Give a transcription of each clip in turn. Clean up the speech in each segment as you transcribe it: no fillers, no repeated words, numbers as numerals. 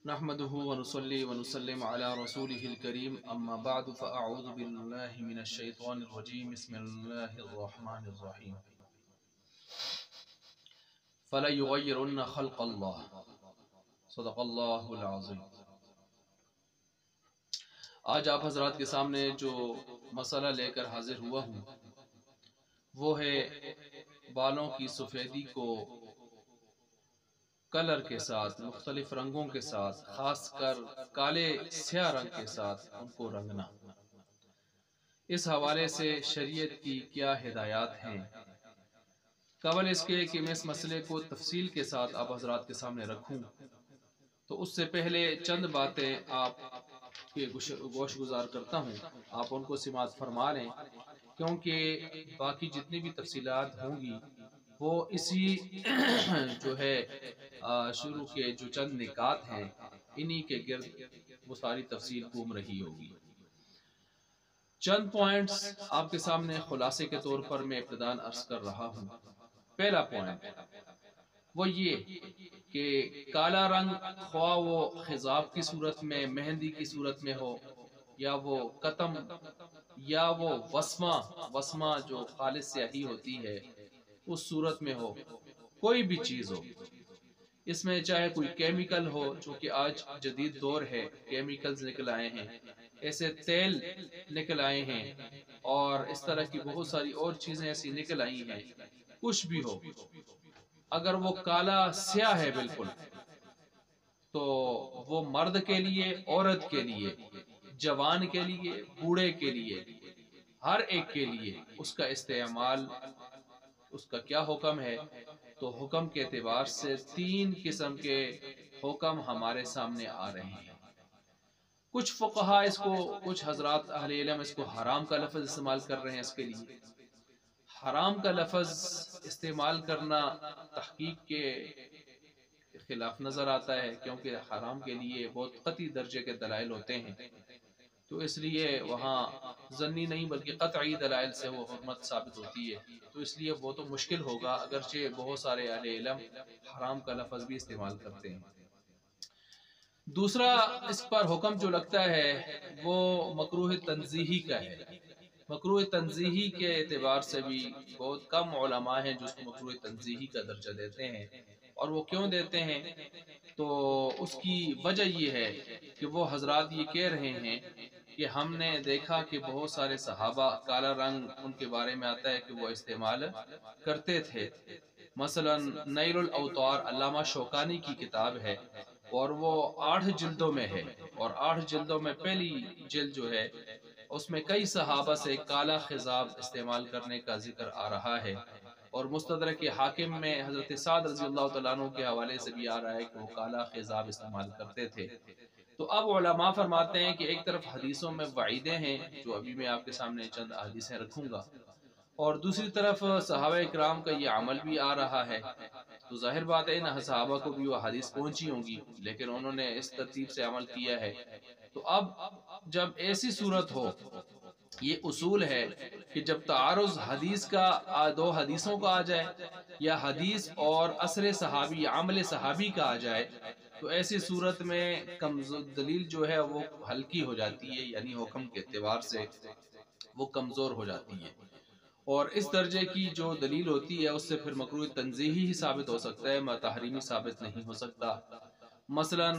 نحمده ونصلي ونسلم على رسوله الكريم أما بعد فأعوذ بالله من الشيطان الرجيم بسم الله الرحمن الرحيم فلا يغيرن خلق الله صدق الله العظيم۔ آج آپ حضرات کے سامنے جو مسئلہ لے کر حاضر ہوا ہوں وہ ہے بالوں کی سفیدی کو کلر کے ساتھ، مختلف رنگوں کے ساتھ، خاص کر کالے سیاہ رنگ کے ساتھ ان کو رنگنا۔ اس حوالے سے شریعت کی کیا ہدایات ہیں؟ قبل اس کے کہ میں اس مسئلے کو تفصیل کے ساتھ آپ حضرات کے سامنے رکھوں تو اس سے پہلے چند باتیں آپ کے گوش گزار کرتا ہوں، آپ ان کو سماعت فرما لیں، کیونکہ باقی جتنی بھی تفصیلات ہوں گی وہ اسی جو ہے شروع کے جو چند نکات ہیں انہی کے گرد وہ ساری تفصیل گھوم رہی ہوگی۔ چند پوائنٹس آپ کے سامنے خلاصے کے طور پر میں ابتداً عرض کر رہا ہوں۔ پہلا پوائنٹ وہ یہ کہ کالا رنگ خواہ وہ خضاب کی صورت میں، مہندی کی صورت میں ہو، یا وہ قطم، یا وہ وسمہ جو خالص سیاہی ہوتی ہے اس صورت میں ہو، کوئی بھی چیز ہو، اس میں چاہے کوئی کیمیکل ہو، چونکہ آج جدید دور ہے، کیمیکلز نکل آئے ہیں، ایسے تیل نکل آئے ہیں، اور اس طرح کی بہت ساری اور چیزیں ایسی نکل آئی ہیں، کچھ بھی ہو، اگر وہ کالا سیاہ ہے بالکل تو وہ مرد کے لیے، عورت کے لیے، جوان کے لیے، بوڑھے کے لیے، ہر ایک کے لیے اس کا استعمال، اس کا کیا حکم ہے؟ تو حکم کے اعتبار سے تین قسم کے حکم ہمارے سامنے آ رہے ہیں۔ کچھ فقہا اس کو، کچھ حضرات اہل علم اس کو حرام کا لفظ استعمال کر رہے ہیں۔ اس کے لیے حرام کا لفظ استعمال کرنا تحقیق کے خلاف نظر آتا ہے، کیونکہ حرام کے لیے بہت قطعی درجے کے دلائل ہوتے ہیں، تو اس لیے وہاں ظنی نہیں بلکہ قطعی دلائل سے وہ حرمت ثابت ہوتی ہے، تو اس لیے وہ تو مشکل ہوگا، اگرچہ بہت سارے اہل علم حرام کا لفظ بھی استعمال کرتے ہیں۔ دوسرا اس پر حکم جو لگتا ہے وہ مکروہ تنزیہی کا ہے۔ مکروہ تنزیہی کے اعتبار سے بھی بہت کم علماء ہیں جو اس کو مکروہ تنزیہی کا درجہ دیتے ہیں، اور وہ کیوں دیتے ہیں؟ تو اس کی وجہ یہ ہے کہ وہ حضرات یہ کہہ رہے ہیں کہ ہم نے دیکھا کہ بہت سارے صحابہ کالا رنگ ان کے بارے میں آتا ہے کہ وہ استعمال کرتے تھے۔ مثلا نیل الاوطار علامہ شوکانی کی کتاب ہے، اور وہ 8 جلدوں میں ہے، اور 8 جلدوں میں پہلی جلد جو ہے اس میں کئی صحابہ سے کالا خضاب استعمال کرنے کا ذکر آ رہا ہے، اور مستدرک حاکم میں حضرت سعد رضی اللہ تعالیٰ عنہ کے حوالے سے بھی آ رہا ہے کہ وہ کالا خضاب استعمال کرتے تھے۔ تو اب علماء فرماتے ہیں کہ ایک طرف حدیثوں میں وعیدیں ہیں، جو ابھی میں آپ کے سامنے چند حدیثیں رکھوں گا، اور دوسری طرف صحابہ اکرام کا یہ عمل بھی آ رہا ہے، تو ظاہر بات ہے ان صحابہ کو بھی وہ حدیث پہنچی ہوں گی، لیکن انہوں نے اس ترتیب سے عمل کیا ہے۔ تو اب جب ایسی صورت ہو، یہ اصول ہے کہ جب تعارض حدیث کا دو حدیثوں کا آ جائے، یا حدیث اور اثر صحابی، عمل صحابی کا آ جائے، تو ایسی صورت میں دلیل جو ہے وہ ہلکی ہو جاتی ہے، یعنی حکم کے اعتبار سے وہ کمزور ہو جاتی ہے، اور اس درجے کی جو دلیل ہوتی ہے اس سے پھر مکروہ تنزیہی ہی ثابت ہو سکتا ہے، تحریمی ثابت نہیں ہو سکتا۔ مثلا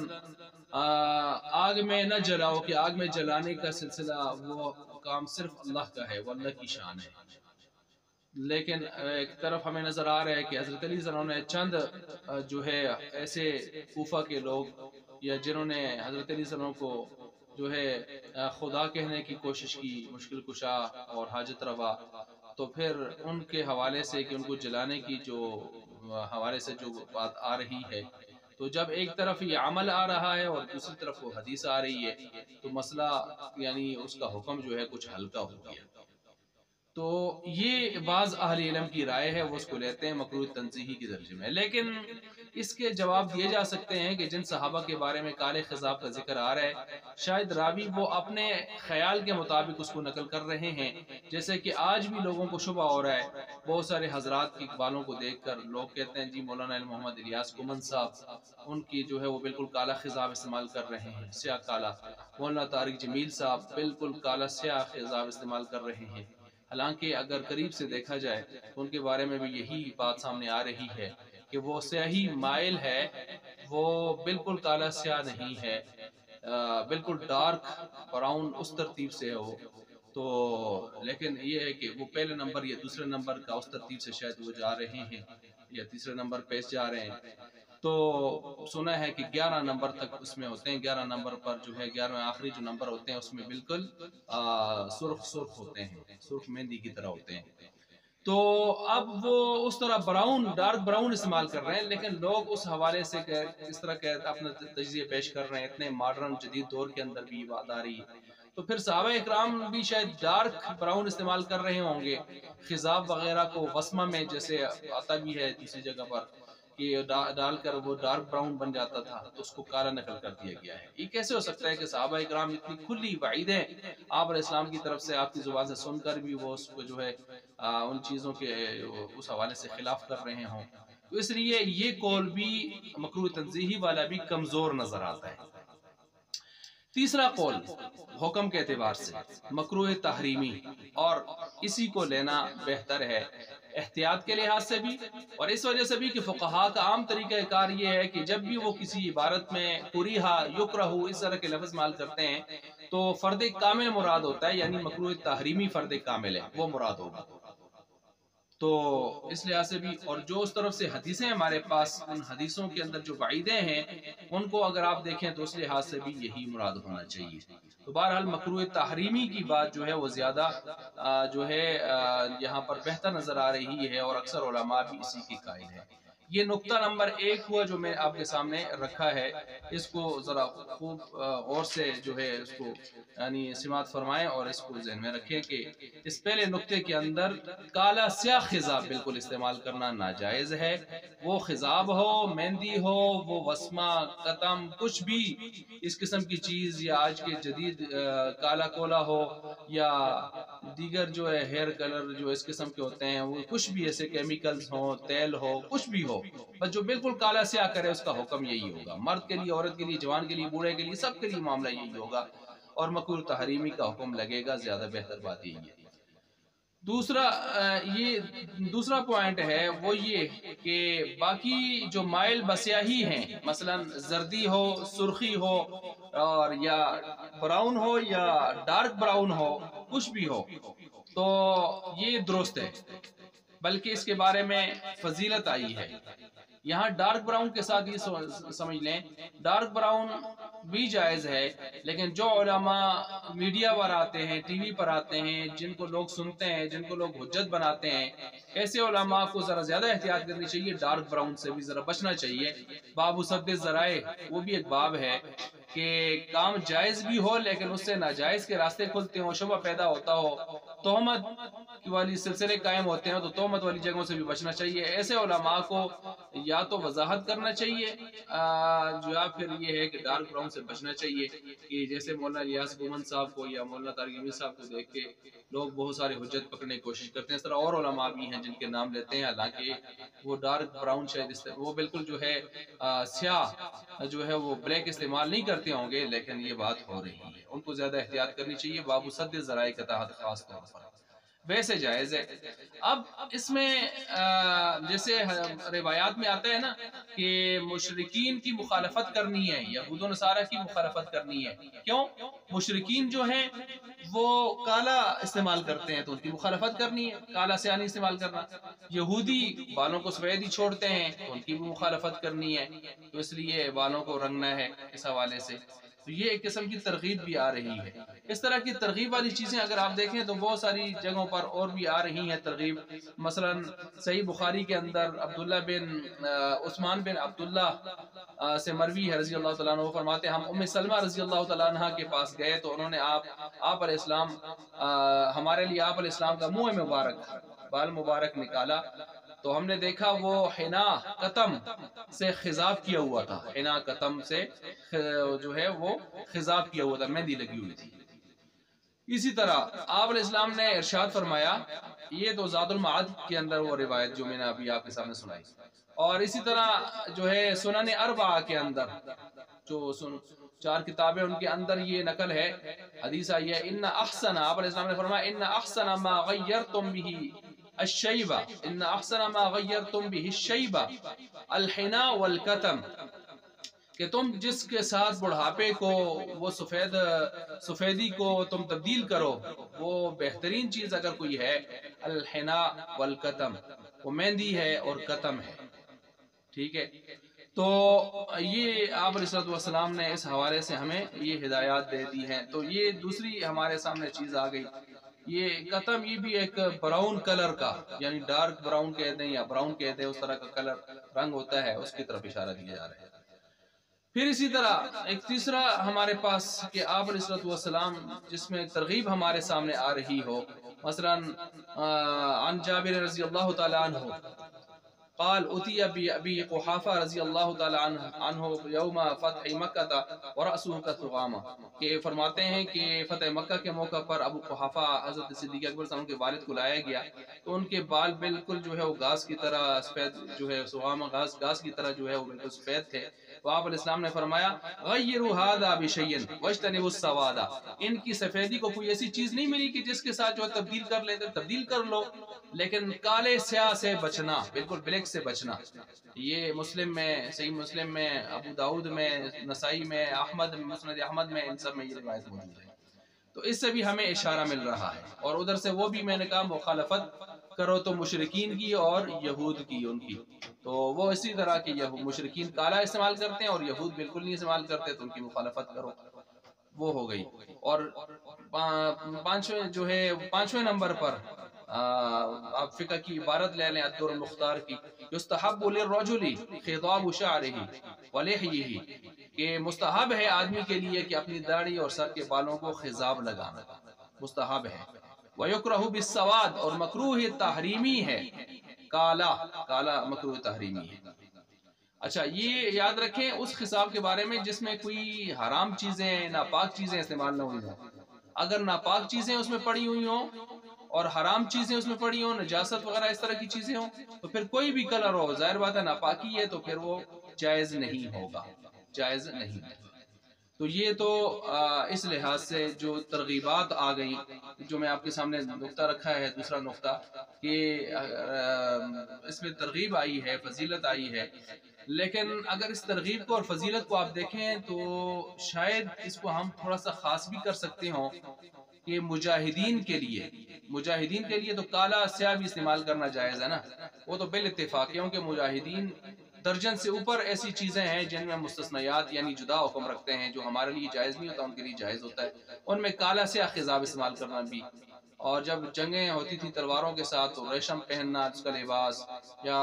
آگ میں نہ جلاؤ، کہ آگ میں جلانے کا سلسلہ وہ کام صرف اللہ کا ہے، وہ اللہ کی شان ہے، لیکن ایک طرف ہمیں نظر آ رہا ہے کہ حضرت علی صلی اللہ علیہ وسلم نے چند جو ہے ایسے کوفہ کے لوگ، یا جنہوں نے حضرت علی صلی اللہ علیہ وسلم کو جو ہے خدا کہنے کی کوشش کی، مشکل کشا اور حاجت روا، تو پھر ان کے حوالے سے کہ ان کو جلانے کی جو حوالے سے جو بات آ رہی ہے، تو جب ایک طرف یہ عمل آ رہا ہے اور دوسری طرف وہ حدیث آ رہی ہے، تو مسئلہ یعنی اس کا حکم جو ہے کچھ ہلکا ہو گیا۔ تو یہ بعض اہل علم کی رائے ہے، وہ اس کو لیتے ہیں مکروہ تنزیہی کی درجے میں، لیکن اس کے جواب دیے جا سکتے ہیں کہ جن صحابہ کے بارے میں کالے خضاب کا ذکر آ رہا ہے شاید راوی وہ اپنے خیال کے مطابق اس کو نقل کر رہے ہیں، جیسے کہ آج بھی لوگوں کو شبہ ہو رہا ہے، بہت سارے حضرات کی اقوالوں کو دیکھ کر لوگ کہتے ہیں جی مولانا محمد الیاس کومن صاحب ان کی جو ہے وہ بالکل کالا خضاب استعمال کر رہے ہیں، سیاہ کالا، مولانا طارق جمیل صاحب بالکل کالا سیاہ خضاب استعمال کر رہے ہیں، حالانکہ اگر قریب سے دیکھا جائے تو ان کے بارے میں بھی یہی بات سامنے آ رہی ہے کہ وہ سیاہی مائل ہے، وہ بالکل کالا سیاہ نہیں ہے، بالکل ڈارک براؤن اس ترتیب سے ہو تو، لیکن یہ ہے کہ وہ پہلے نمبر یا دوسرے نمبر کا اس ترتیب سے شاید وہ جا رہے ہیں یا تیسرے نمبر پہ جا رہے ہیں، تو سنا ہے کہ 11 نمبر تک اس میں ہوتے ہیں، 11 نمبر پر جو ہے 11 آخری جو نمبر ہوتے ہیں اس میں بالکل سرخ ہوتے ہیں، سرخ مہندی کی طرح ہوتے ہیں، تو اب وہ اس طرح براؤن ڈارک براؤن استعمال کر رہے ہیں، لیکن لوگ اس حوالے سے اس طرح کے اپنا تجزیہ پیش کر رہے ہیں، اتنے ماڈرن جدید دور کے اندر بھی بات آ رہی ہے، تو پھر صحابہ اکرام بھی شاید ڈارک براؤن استعمال کر رہے ہوں گے، خضاب وغیرہ کو وسمہ میں جیسے آتا بھی ہے دوسری جگہ پر کہ ڈال کر وہ ڈارک براؤن بن جاتا تھا تو اس کو کالا نقل کر دیا گیا ہے۔ یہ کیسے ہو سکتا ہے کہ صحابہ اکرام اتنی کھلی وعیدیں آپ علیہ السلام کی طرف سے آپ کی زبان سے سن کر بھی وہ اس کو جو ہے ان چیزوں کے اس حوالے سے خلاف کر رہے ہوں، تو اس لیے یہ قول بھی مکروہ تنزیہی والا بھی کمزور نظر آتا ہے۔ تیسرا قول حکم کے اعتبار سے مکروہ تحریمی، اور اسی کو لینا بہتر ہے احتیاط کے لحاظ سے بھی، اور اس وجہ سے بھی کہ فقہاء کا عام طریقہ کار یہ ہے کہ جب بھی وہ کسی عبارت میں کریہا یکرہ اس طرح کے لفظ استعمال کرتے ہیں تو فرد کامل مراد ہوتا ہے، یعنی مکروہ تحریمی فرد کامل ہے وہ مراد ہوگا، تو اس لحاظ سے بھی، اور جو اس طرف سے حدیثیں ہمارے پاس ان حدیثوں کے اندر جو وعیدیں ہیں ان کو اگر آپ دیکھیں تو اس لحاظ سے بھی یہی مراد ہونا چاہیے، تو بہرحال مکروہ تحریمی کی بات جو ہے وہ زیادہ جو ہے یہاں پر بہتر نظر آ رہی ہے، اور اکثر علماء بھی اسی کی قائل ہے۔ یہ نقطہ نمبر 1 ہوا جو میں آپ کے سامنے رکھا ہے، اس کو ذرا خوب اور سے جو ہے اس کو یعنی سماعت فرمائیں اور اس کو ذہن میں رکھیں کہ اس پہلے نقطے کے اندر کالا سیاہ خضاب بالکل استعمال کرنا ناجائز ہے، وہ خضاب ہو، مہندی ہو، وہ وسمہ، قطم، کچھ بھی اس قسم کی چیز، یا آج کے جدید کالا کولا ہو یا دیگر جو ہے ہیئر کلر جو اس قسم کے ہوتے ہیں، وہ کچھ بھی ایسے کیمیکلز ہوں، تیل ہو، کچھ بھی ہو، بس جو بالکل کالا سیاہ کرے اس کا حکم یہی ہوگا، مرد کے لیے، عورت کے لیے، جوان کے لیے، بوڑھے کے لیے، سب کے لیے معاملہ یہی ہوگا، اور مکروہ تحریمی کا حکم لگے گا، زیادہ بہتر بات یہی ہے۔ دوسرا پوائنٹ ہے وہ یہ کہ باقی جو مائل بسیاہی ہیں، مثلا زردی ہو، سرخی ہو، اور یا براؤن ہو یا ڈارک براؤن ہو، کچھ بھی ہو، تو یہ درست ہے، بلکہ اس کے بارے میں فضیلت آئی ہے۔ یہاں ڈارک براؤن کے ساتھ یہ سمجھ لیں، ڈارک براؤن بھی جائز ہے، لیکن جو علماء میڈیا پر آتے ہیں، ٹی وی پر آتے ہیں، جن کو لوگ سنتے ہیں، جن کو لوگ حجت بناتے ہیں، ایسے علماء کو ذرا زیادہ احتیاط کرنی چاہیے، ڈارک براؤن سے بھی ذرا بچنا چاہیے۔ باب سد ذرائع، وہ بھی ایک باب ہے کہ کام جائز بھی ہو لیکن اس سے ناجائز کے راستے کھلتے ہوں، شبہ پیدا ہوتا ہو، تہمت والی سلسلے قائم ہوتے ہیں، تو تہمت والی جگہوں سے بھی بچنا چاہیے۔ ایسے علماء کو یا تو وضاحت کرنا چاہیے، یا پھر یہ ہے کہ ڈارک براؤن سے بچنا چاہیے، کہ جیسے مولانا الیاس کومن صاحب کو یا مولانا طارق جمیل صاحب کو دیکھ کے لوگ بہت سارے حجت پکڑنے کی کوشش کرتے ہیں، اس طرح اور علماء بھی ہیں جن کے نام لیتے ہیں، حالانکہ وہ ڈارک براؤن شاید وہ بالکل جو ہے سیاہ جو ہے وہ بلیک استعمال نہیں کرتے ہوں گے، لیکن یہ بات ہو رہی ہے، ان کو زیادہ احتیاط کرنی چاہیے، باب سد ذرائع کے تحت خاص طور پر ویسے جائز ہے۔ اب اس میں جیسے روایات میں آتا ہے نا کہ مشرکین کی مخالفت کرنی ہے، یہود و نصارہ کی مخالفت کرنی ہے، کیوں؟ مشرکین جو ہیں وہ کالا استعمال کرتے ہیں تو ان کی مخالفت کرنی ہے، کالا سیاہ نہیں استعمال کرنا، یہودی بالوں کو سفید ہی چھوڑتے ہیں تو ان کی بھی مخالفت کرنی ہے، تو اس لیے بالوں کو رنگنا ہے اس حوالے سے، تو یہ ایک قسم کی ترغیب بھی آ رہی ہے۔ اس طرح کی ترغیب والی چیزیں اگر آپ دیکھیں تو بہت ساری جگہوں پر اور بھی آ رہی ہیں ترغیب، مثلا صحیح بخاری کے اندر عبداللہ بن عثمان بن عبداللہ سے مروی ہے رضی اللہ تعالیٰ عنہ، وہ فرماتے ہیں ہم ام سلمہ رضی اللہ تعالیٰ عنہ کے پاس گئے تو انہوں نے آپ علیہ السلام ہمارے لیے آپ علیہ السلام کا منہ مبارک، بال مبارک نکالا، تو ہم نے دیکھا وہ حنا قطم سے خضاب کیا ہوا تھا، حنا قطم سے جو ہے وہ خضاب کیا ہوا تھا، مہندی لگی ہوئی تھی۔ اسی طرح آپ علیہ السلام نے ارشاد فرمایا، یہ تو زاد المعاد کے اندر وہ روایت جو میں نے ابھی آپ کے سامنے سنائی، اور اسی طرح جو ہے سنن اربعہ کے اندر جو 4 کتابیں ان کے اندر یہ نقل ہے، حدیث آئی ہے، ان احسن، آپ علیہ السلام نے فرمایا ان احسن ما غیرتم به الشیبہ، ان احسن ما غیرتم به الشیبہ الحنا والکتم، کہ تم جس کے ساتھ بڑھاپے کو وہ سفیدی کو تم تبدیل کرو، وہ بہترین چیز اگر کوئی ہے الحنا والکتم، وہ مہندی ہے اور کتم ہے، ٹھیک ہے۔ تو یہ آپ علیہ السلام نے اس حوالے سے ہمیں یہ ہدایات دے دی ہیں۔ تو یہ دوسری ہمارے سامنے چیز آ گئی، یہ کتم، یہ بھی ایک براؤن کلر کا، یعنی ڈارک براؤن کہتے ہیں یا براؤن کہتے ہیں، اس طرح کا کلر رنگ ہوتا ہے، اس کی طرف اشارہ دیا جا رہا ہے۔ پھر اسی طرح ایک تیسرا ہمارے پاس کہ آپ علیہ السلام جس میں ترغیب ہمارے سامنے آ رہی ہو، مثلا عن جابر رضی اللہ تعالی عنہ قال اتي بأبي قحافة رضی اللہ تعالی عنہ یوم فتح مکہ ورأسه كثغامہ، کہ فرماتے ہیں کہ فتح مکہ کے موقع پر ابو قحافہ حضرت صدیق اکبر صلی اللہ علیہ وسلم کے والد کو لایا گیا، تو ان کے بال بالکل جو ہے وہ گھاس کی طرح سفید، جو ہے سغامہ گھاس کی طرح جو ہے وہ بالکل سفید تھے۔ تو آپ علیہ السلام نے فرمایا غیروا هذا بشیء واجتنبوا السواد، ان کی سفیدی کو کوئی ایسی چیز نہیں ملی کہ جس کے ساتھ جو ہے تبدیل کر لیتے، تبدیل کر لو، لیکن کالے سیاہ سے بچنا، بالکل بلیک سے بچنا۔ یہ مسلم میں، صحیح مسلم میں، ابو داؤد میں، نسائی میں، احمد، مسند احمد میں، ان سب میں یہ روایت موجود ہے۔ تو اس سے بھی ہمیں اشارہ مل رہا ہے، اور ادھر سے وہ بھی میں نے کہا مخالفت کرو تو مشرکین کی اور یہود کی، ان کی، تو وہ اسی طرح کی مشرکین کالا استعمال کرتے ہیں اور یہود بالکل نہیں استعمال کرتے، تو ان کی مخالفت کرو، وہ ہو گئی۔ اور پانچویں نمبر پر آپ فقہ کی عبارت لے لیں الدر المختار کی، یستحب للرجل خضاب شعرہ ولحیہ، کہ مستحب ہے آدمی کے لیے کہ اپنی داڑھی اور سر کے بالوں کو خضاب لگانا، مستحب ہے۔ وَيُكْرَهُ بِالسَّوَادِ، اور مکروہ تحریمی ہے، کالا مکروہ تحریمی ہے۔ اچھا، یہ یاد رکھیں اس خضاب کے بارے میں جس میں کوئی حرام چیزیں، ناپاک چیزیں استعمال نہ ہوئی ہوں۔ اگر ناپاک چیزیں اس میں پڑی ہوئی ہوں اور حرام چیزیں اس میں پڑی ہوں، نجاست وغیرہ اس طرح کی چیزیں ہوں، تو پھر کوئی بھی کلر ہو، ظاہر بات ہے ناپاکی ہے، تو پھر وہ جائز نہیں ہوگا، جائز نہیں ہے۔ تو یہ تو اس لحاظ سے جو ترغیبات آ گئی، جو میں آپ کے سامنے نقطہ رکھا ہے، دوسرا نقطہ کہ اس میں ترغیب آئی ہے، فضیلت آئی ہے، لیکن اگر اس ترغیب کو اور فضیلت کو آپ دیکھیں تو شاید اس کو ہم تھوڑا سا خاص بھی کر سکتے ہوں کہ مجاہدین کے لیے تو کالا سیاہ بھی استعمال کرنا جائز ہے نا، وہ تو بالاتفاق، کیونکہ مجاہدین درجن سے اوپر ایسی چیزیں ہیں جن میں مستثنیات یعنی جدا حکم رکھتے ہیں، جو ہمارے لیے جائز نہیں ہوتا ان کے لیے جائز ہوتا ہے، ان میں کالا سیاہ خضاب استعمال کرنا بھی۔ اور جب جنگیں ہوتی تھی تلواروں کے ساتھ تو ریشم پہننا اس کا لباس، یا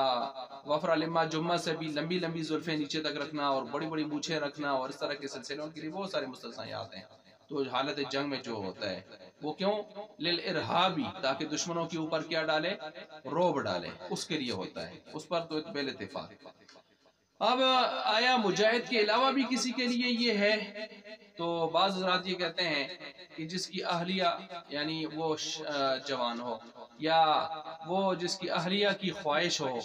وفر لما جمعہ سے بھی لمبی لمبی زلفیں نیچے تک رکھنا اور بڑی بڑی مونچھیں رکھنا، اور اس طرح کے سلسلے ان کے لیے بہت سارے مستثنیات ہیں۔ تو حالت جنگ میں جو ہوتا ہے وہ کیوں؟ للارہابی، تاکہ دشمنوں کے اوپر کیا ڈالے؟ روب ڈالے، اس کے لیے ہوتا ہے، اس پر تو بال اتفاق۔ اب آیا مجاہد کے علاوہ بھی کسی کے لیے یہ ہے؟ تو بعض حضرات یہ کہتے ہیں کہ جس کی اہلیہ یعنی وہ جوان ہو، یا وہ جس کی اہلیہ کی خواہش ہو،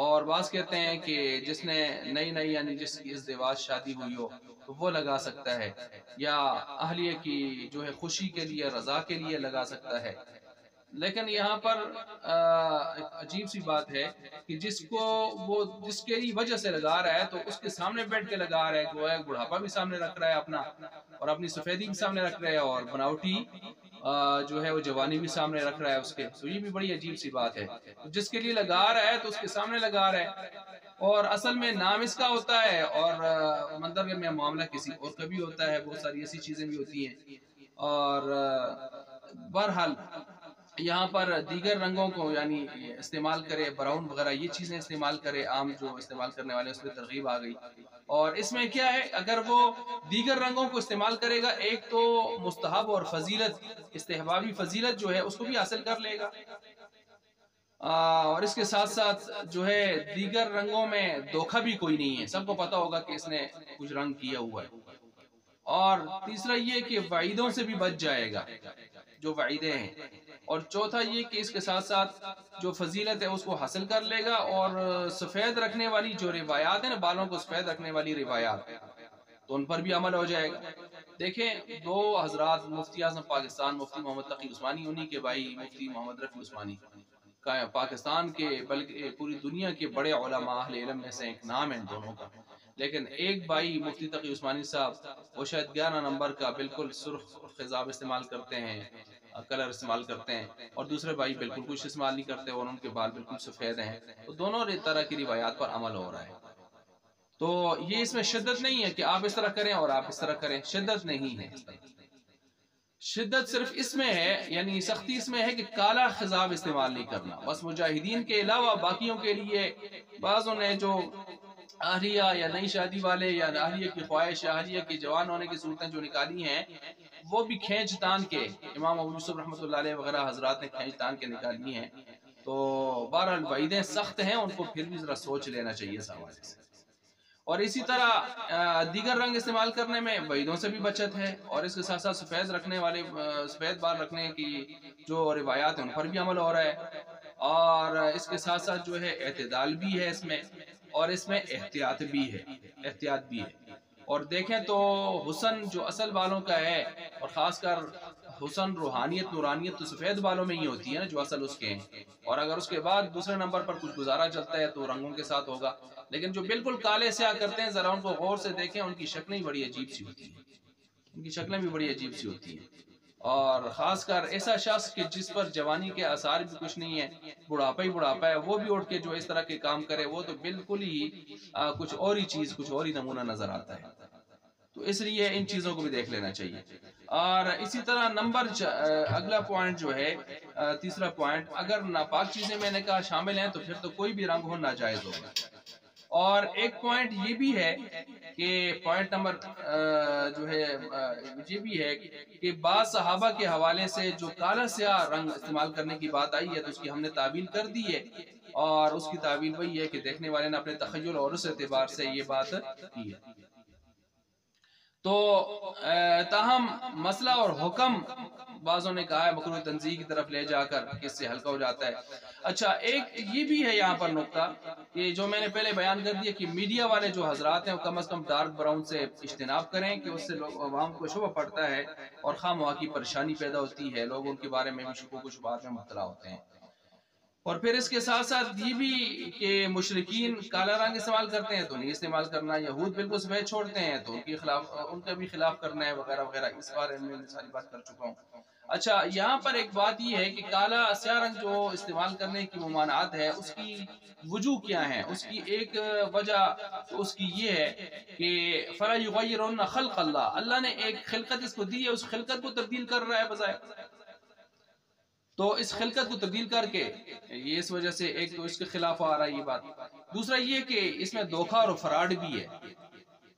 اور بعض کہتے ہیں کہ جس نے نئی یعنی جس کی ازدواج شادی ہوئی ہو تو وہ لگا سکتا ہے، یا اہلیہ کی جو ہے خوشی کے لیے، رضا کے لیے لگا سکتا ہے۔ لیکن یہاں پر ایک عجیب سی بات ہے کہ جس کو وہ جس کے وجہ سے لگا رہا ہے تو اس کے سامنے بیٹھ کے لگا رہا ہے، گویا بڑھاپا بھی سامنے رکھ رہا ہے اپنا، اور اپنی سفیدی بھی سامنے رکھ رہا ہے، اور بناوٹی جو ہے وہ جوانی بھی سامنے رکھ رہا ہے اس کے۔ تو یہ بھی بڑی عجیب سی بات ہے، جس کے لیے لگا رہا ہے تو اس کے سامنے لگا رہا ہے، اور اصل میں نام اس کا ہوتا ہے اور منظر میں معاملہ کسی اور کا بھی ہوتا ہے، بہت ساری ایسی چیزیں بھی ہوتی ہیں۔ اور بہرحال یہاں پر دیگر رنگوں کو یعنی استعمال کرے، براؤن وغیرہ یہ چیزیں استعمال کرے، عام جو استعمال کرنے والے اس میں ترغیب آ گئی۔ اور اس میں کیا ہے، اگر وہ دیگر رنگوں کو استعمال کرے گا، ایک تو مستحب اور فضیلت، استحبابی فضیلت جو ہے اس کو بھی حاصل کر لے گا، اور اس کے ساتھ ساتھ جو ہے دیگر رنگوں میں دھوکہ بھی کوئی نہیں ہے، سب کو پتا ہوگا کہ اس نے کچھ رنگ کیا ہوا ہے۔ اور تیسرا یہ کہ وعیدوں سے بھی بچ جائے گا جو وعیدیں ہیں، اور چوتھا یہ کہ اس کے ساتھ ساتھ جو فضیلت ہے اس کو حاصل کر لے گا، اور سفید رکھنے والی جو روایات ہیں نا، بالوں کو سفید رکھنے والی روایات، تو ان پر بھی عمل ہو جائے گا۔ دیکھیں دو حضرات مفتی اعظم پاکستان مفتی محمد تقی عثمانی، انہی کے بھائی مفتی محمد رفیع عثمانی، پاکستان کے بلکہ پوری دنیا کے بڑے علماء اہل علم میں سے ایک نام ہے ان دونوں کا، لیکن ایک بھائی مفتی تقی عثمانی صاحب وہ شاید 11 نمبر کا بالکل سرخ خضاب استعمال کرتے ہیں، کلر استعمال کرتے ہیں، اور دوسرے بھائی بالکل کچھ استعمال نہیں کرتے اور ان کے بال بالکل سفید ہیں، تو دونوں طرح کی روایات پر عمل ہو رہا ہے۔ تو یہ اس میں شدت نہیں ہے کہ آپ اس طرح کریں اور آپ اس طرح کریں، شدت نہیں ہے، شدت صرف اس میں ہے، یعنی سختی اس میں ہے کہ کالا خضاب استعمال نہیں کرنا۔ بس مجاہدین کے علاوہ باقیوں کے لیے بعضوں نے جو اہلیہ یا نئی شادی والے یا اہلیہ کی خواہش یا اہلیہ کی جوان ہونے کی صورتیں جو نکالی ہیں، وہ بھی کھینچ تان کے، امام ابو یوسف رحمۃ اللہ علیہ وغیرہ حضرات نے کھینچ تان کے نکالی ہیں، تو بہرحال وعیدیں سخت ہیں، ان کو پھر بھی ذرا سوچ لینا چاہیے اس حوالے سے۔ اور اسی طرح دیگر رنگ استعمال کرنے میں وعیدوں سے بھی بچت ہے، اور اس کے ساتھ ساتھ سفید رکھنے والے سفید بال رکھنے کی جو روایات ہیں ان پر بھی عمل ہو رہا ہے، اور اس کے ساتھ ساتھ جو ہے اعتدال بھی ہے اس میں، اور اس میں احتیاط بھی ہے۔ اور دیکھیں تو حسن جو اصل بالوں کا ہے، اور خاص کر حسن روحانیت نورانیت تو سفید بالوں میں ہی ہوتی ہے نا جو اصل اس کے ہیں، اور اگر اس کے بعد دوسرے نمبر پر کچھ گزارا چلتا ہے تو رنگوں کے ساتھ ہوگا، لیکن جو بالکل کالے سیاہ کرتے ہیں ذرا ان کو غور سے دیکھیں، ان کی شکلیں بڑی عجیب سی ہوتی ہیں، ان کی شکلیں بھی بڑی عجیب سی ہوتی ہیں، اور خاص کر ایسا شخص کہ جس پر جوانی کے آثار بھی کچھ نہیں ہے، بڑھاپا ہی بڑھاپا ہے، وہ بھی اٹھ کے جو اس طرح کے کام کرے وہ تو بالکل ہی کچھ اور ہی چیز، کچھ اور ہی نمونہ نظر آتا ہے، تو اس لیے ان چیزوں کو بھی دیکھ لینا چاہیے۔ اور اسی طرح اگلا پوائنٹ جو ہے تیسرا پوائنٹ، اگر ناپاک چیزیں میں نے کہا شامل ہیں تو پھر تو کوئی بھی رنگ ہو ناجائز ہوگا۔ اور ایک پوائنٹ یہ بھی ہے کہ پوائنٹ نمبر جو ہے یہ بھی ہے کہ بعض صحابہ کے حوالے سے جو کالا سیاہ رنگ استعمال کرنے کی بات آئی ہے تو اس کی ہم نے تعویل کر دی ہے، اور اس کی تعویل وہی ہے کہ دیکھنے والے نے اپنے تخیل اور اس اعتبار سے یہ بات کی ہے۔ تو تاہم مسئلہ اور حکم بعضوں نے کہا ہے مکروہ تنزیہ کی طرف لے جا کر اس سے ہلکا ہو جاتا ہے۔ اچھا ایک یہ بھی ہے یہاں پر نقطہ کہ جو میں نے پہلے بیان کر دیا کہ میڈیا والے جو حضرات ہیں وہ کم از کم ڈارک براؤن سے اجتناب کریں، کہ اس سے لوگ عوام کو شبہ پڑتا ہے اور خواہ مخواہ کی پریشانی پیدا ہوتی ہے، لوگ ان کے بارے میں بھی شکوک و شبہات میں مبتلا ہوتے ہیں۔ اور پھر اس کے ساتھ ساتھ یہ بھی کہ مشرکین کالا رنگ استعمال کرتے ہیں تو نہیں استعمال کرنا، یہود بالکل سفید چھوڑتے ہیں تو ان کا بھی خلاف کرنا ہے وغیرہ وغیرہ، اس بارے میں ساری بات کر چکا ہوں۔ اچھا یہاں پر ایک بات یہ ہے کہ کالا سیاہ رنگ جو استعمال کرنے کی ممانعت ہے اس کی وجوہ کیا ہیں، اس کی ایک وجہ تو اس کی یہ ہے کہ فَلَا يُغَيِّرُنَّ خَلْقَ اللَّهِ، اللہ نے ایک خلقت اس کو دی ہے، اس خلقت کو تبدیل کر رہا ہے بظاہر، تو اس خلقت کو تبدیل کر کے یہ اس وجہ سے ایک تو اس کے خلاف آ رہا ہے یہ بات، دوسرا یہ کہ اس میں دھوکہ اور فراڈ بھی ہے،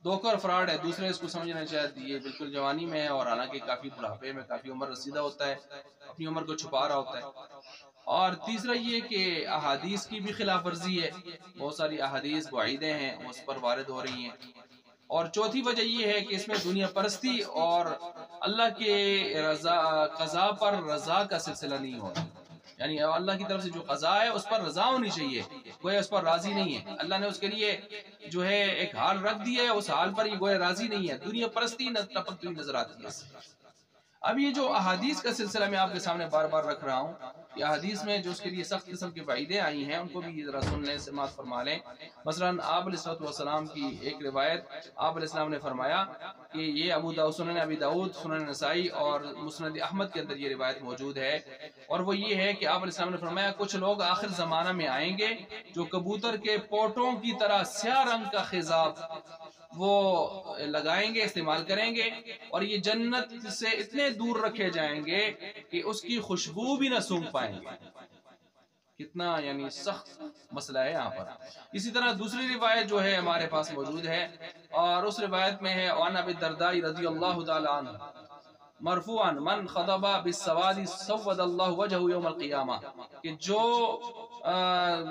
دھوکہ اور فراڈ ہے، دوسرے اس کو سمجھنا چاہتے یہ بالکل جوانی میں ہے اور حالانکہ کافی بڑھاپے میں کافی عمر رسیدہ ہوتا ہے، اپنی عمر کو چھپا رہا ہوتا ہے۔ اور تیسرا یہ کہ احادیث کی بھی خلاف ورزی ہے، بہت ساری احادیث وعیدیں ہیں اس پر وارد ہو رہی ہیں۔ اور چوتھی وجہ یہ ہے کہ اس میں دنیا پرستی اور اللہ کے قضاء پر رضا کا سلسلہ نہیں ہو رہا، یعنی اللہ کی طرف سے جو قضاء ہے اس پر رضا ہونی چاہیے، کوئی اس پر راضی نہیں ہے، اللہ نے اس کے لیے جو ہے ایک حال رکھ دیا ہے، اس حال پر یہ کوئی راضی نہیں ہے، دنیا پرستی ٹپکتی ہوئی نظر آتی ہے۔ اب یہ جو احادیث کا سلسلہ میں آپ کے سامنے بار بار رکھ رہا ہوں، یہ احادیث میں جو اس کے لیے سخت قسم کی وعیدیں آئی ہیں ان کو بھی ذرا سن لیں، سماعت فرما لیں۔ مثلا آپ علیہ السلام کی ایک روایت، آپ علیہ السلام نے فرمایا کہ یہ سنن ابی داؤد، سنن نسائی اور مسند احمد کے اندر یہ روایت موجود ہے، اور وہ یہ ہے کہ آپ علیہ السلام نے فرمایا کچھ لوگ آخر زمانہ میں آئیں گے جو کبوتر کے پوٹوں کی طرح سیاہ رنگ کا خضاب وہ لگائیں گے، استعمال کریں گے، اور یہ جنت سے اتنے دور رکھے جائیں گے کہ اس کی خوشبو بھی نہ سونگھ پائیں گے۔ کتنا یعنی سخت مسئلہ ہے یہاں پر۔ اسی طرح دوسری روایت جو ہے ہمارے پاس موجود ہے، اور اس روایت میں ہے وعن ابی الدرداء رضی اللہ تعالی عنہ مرفوعا من خضب بالسواد سود اللہ وجہہ یوم القیامہ، کہ جو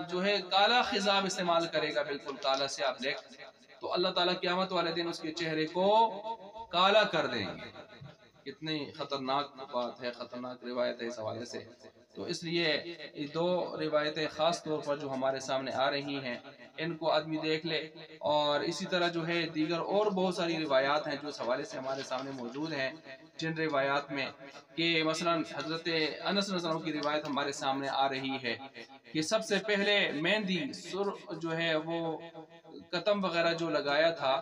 جو ہے کالا خضاب استعمال کرے گا، بالکل کالا سیاہ بلیک، تو اللہ تعالیٰ قیامت والے دن اس کے چہرے کو کالا کر دیں گے۔ کتنی خطرناک بات ہے، خطرناک روایت ہے اس حوالے سے۔ تو اس لیے یہ دو روایتیں خاص طور پر جو ہمارے سامنے آ رہی ہیں ان کو آدمی دیکھ لے، اور اسی طرح جو ہے دیگر اور بہت ساری روایات ہیں جو اس حوالے سے ہمارے سامنے موجود ہیں، جن روایات میں کہ مثلا حضرت انس رضی اللہ عنہ کی روایت ہمارے سامنے آ رہی ہے کہ سب سے پہلے مہندی جو ہے وہ قطم وغیرہ جو لگایا تھا،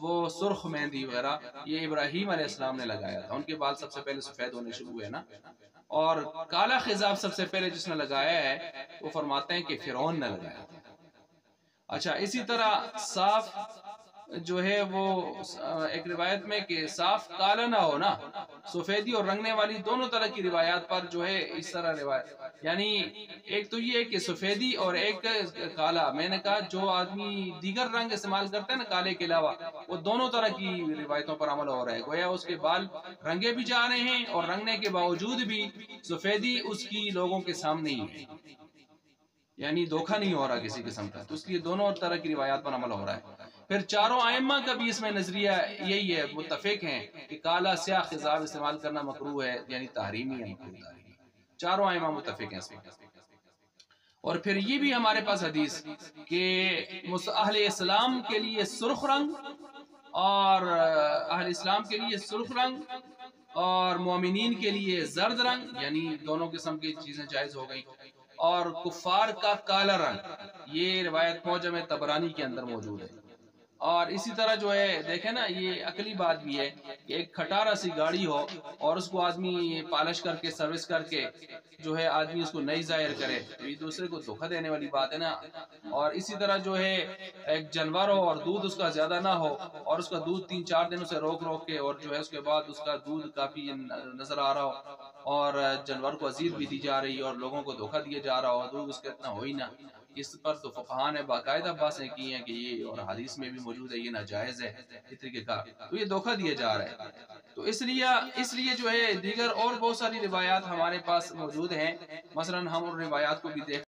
وہ سرخ مہندی وغیرہ یہ ابراہیم علیہ السلام نے لگایا تھا، ان کے بال سب سے پہلے سفید ہونے شروع ہوئے نا۔ اور کالا خضاب سب سے پہلے جس نے لگایا ہے وہ فرماتے ہیں کہ فرعون نے لگایا تھا۔ اچھا، اسی طرح صاف جو ہے وہ ایک روایت میں کہ صاف کالا نہ ہو نا، سفیدی اور رنگنے والی دونوں طرح کی روایات پر جو ہے اس طرح روایت، یعنی ایک تو یہ ہے کہ سفیدی اور ایک کالا، میں نے کہا جو آدمی دیگر رنگ استعمال کرتا ہے نا کالے کے علاوہ، وہ دونوں طرح کی روایتوں پر عمل ہو رہا ہے، گویا اس کے بال رنگے بھی جا رہے ہیں اور رنگنے کے باوجود بھی سفیدی اس کی لوگوں کے سامنے ہی ہے، یعنی دھوکہ نہیں ہو رہا کسی قسم کا، تو اس لیے دونوں طرح کی روایات پر عمل ہو رہا ہے۔ پھر چاروں ائمہ کا بھی اس میں نظریہ یہی ہے، متفق ہیں کہ کالا سیاہ خضاب استعمال کرنا مکروہ ہے، یعنی تحریمی ہے، چاروں ائمہ متفق ہیں اس میں۔ اور پھر یہ بھی ہمارے پاس حدیث کہ اہل اسلام کے لیے سرخ رنگ اور اہل اسلام کے لیے سرخ رنگ اور مومنین کے لیے زرد رنگ، یعنی دونوں قسم کی چیزیں جائز ہو گئیں، اور کفار کا کالا رنگ، یہ روایت معجم طبرانی کے اندر موجود ہے۔ اور اسی طرح جو ہے دیکھیں نا، یہ عقلی بات بھی ہے کہ ایک کھٹارا سی گاڑی ہو اور اس کو آدمی پالش کر کے سروس کر کے جو ہے آدمی اس کو نئی ظاہر کرے، تو یہ دوسرے کو دھوکہ دینے والی بات ہے نا۔ اور اسی طرح جو ہے ایک جانور ہو اور دودھ اس کا زیادہ نہ ہو اور اس کا دودھ 3-4 دن اسے روک کے اور جو ہے اس کے بعد اس کا دودھ کافی نظر آ رہا ہو اور جانور کو عزیز بھی دی جا رہی اور لوگوں کو دھوکہ دیا جا رہا ہو، دودھ اس کا اتنا ہو ہی نہ، اس پر تو فقہاء نے باقاعدہ باتیں کی ہیں کہ یہ، اور حدیث میں بھی موجود ہے، یہ ناجائز ہے اس طریقے کا، تو یہ دھوکہ دیا جا رہا ہے۔ تو اس لیے جو ہے دیگر اور بہت ساری روایات ہمارے پاس موجود ہیں، مثلا ہم ان روایات کو بھی دیکھ